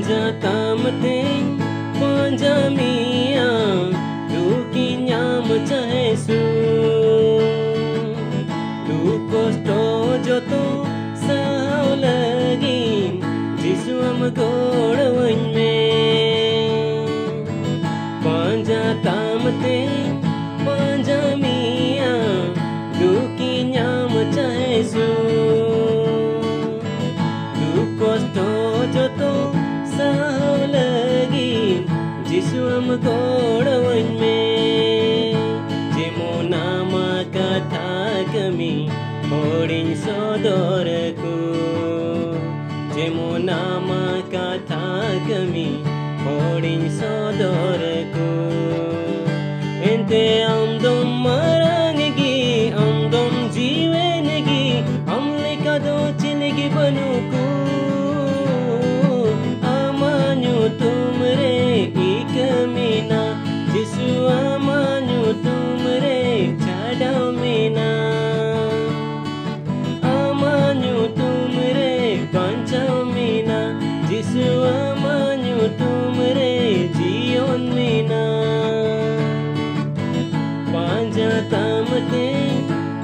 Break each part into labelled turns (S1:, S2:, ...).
S1: Panjatamateng panjamia dukinya mecahe su dukosto joto sao lagi jisu amgodawan me Panjatamateng panjamia dukinya mecahe su dukosto joto sao lagi jisu amgodawan me jemo nama kata kami horing sodorku jemo nama kata kami horing sodorku ente amdom maranggi amdom jiwengi amle kado chilegi banuku तुमरे एक मीना जिसु आमान्यु तुमरे छाड़ाओ मीना आमान्यु तुमरे बंचाओ मीना जिसु आमान्यु तुमरे जीवन मीना पांजा तामते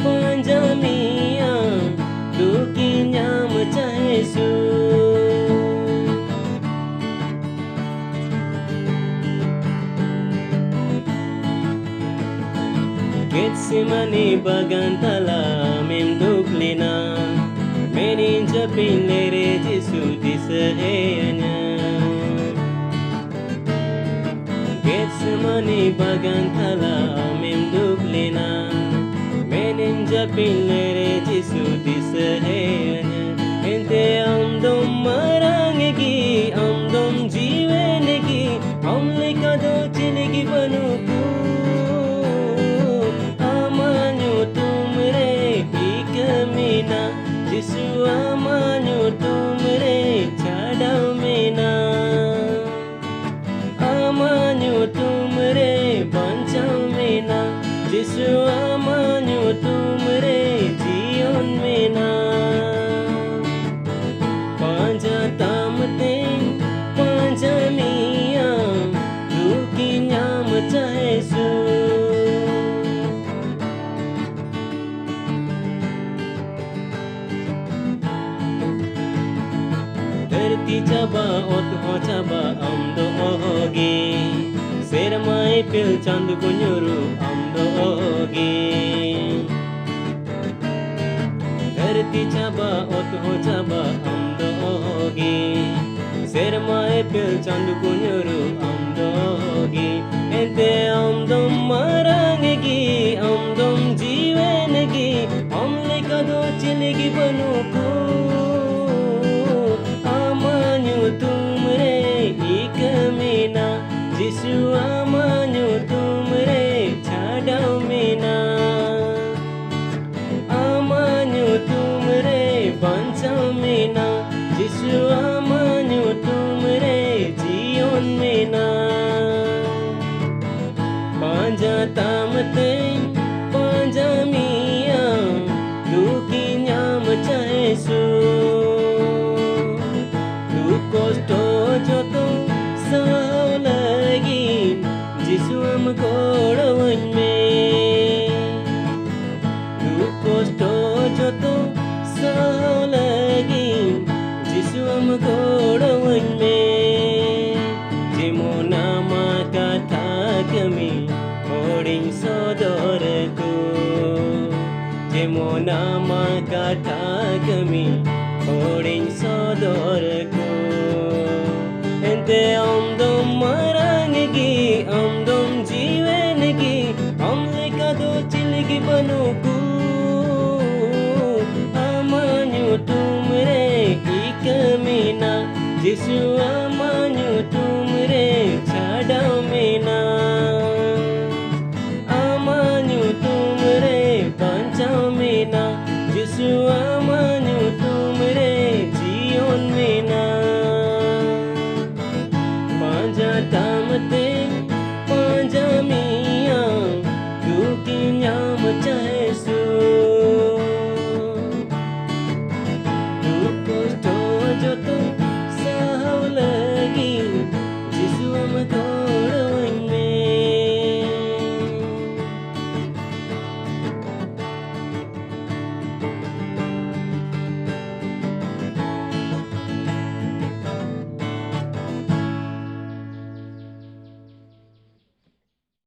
S1: पांजा मिया दुकी न्याम चाहे सु Getsemani bagantala memduklina meninja pinlere Jesu disaheyanya Getsemani bagantala memduklina meninja pinlere Jesu disaheyanya ente amdom maranggi amdom jiwengi amle kado chilegi banuku जिसु आमान्यु तुमरे छाड़ाओ मीना आमान्यु तुमरे बंचाओ मीना जिसु आमान्यु तुमरे जीवन मीना पांजा तामते पांजा मिया दुकी न्याम चाहे सु धरती चबा ओत हो चबा amdo oge sermai pil chandu kunyuru amdo oge धरती चबा ओत हो चबा amdo oge sermai pil chandu kunyuru amdo oge ente amdom maranggi amdom jiwengi amle kado chilegi banuku तुमरे एक मीना जिसु आमान्यु तुमरे छाड़ाओ मीना आमान्यु तुमरे बंचाओ मीना जिसु आमान्यु तुमरे जीवन मीना पांजा तामते पांजा मिया दुकी न्याम चाहे सु kosto joto sao lagi jisu amgodawan me du kosto joto sao lagi jisu amgodawan me jemo nama kata kami horing sodorku jemo nama kata kami horing sodorku ente amdom mara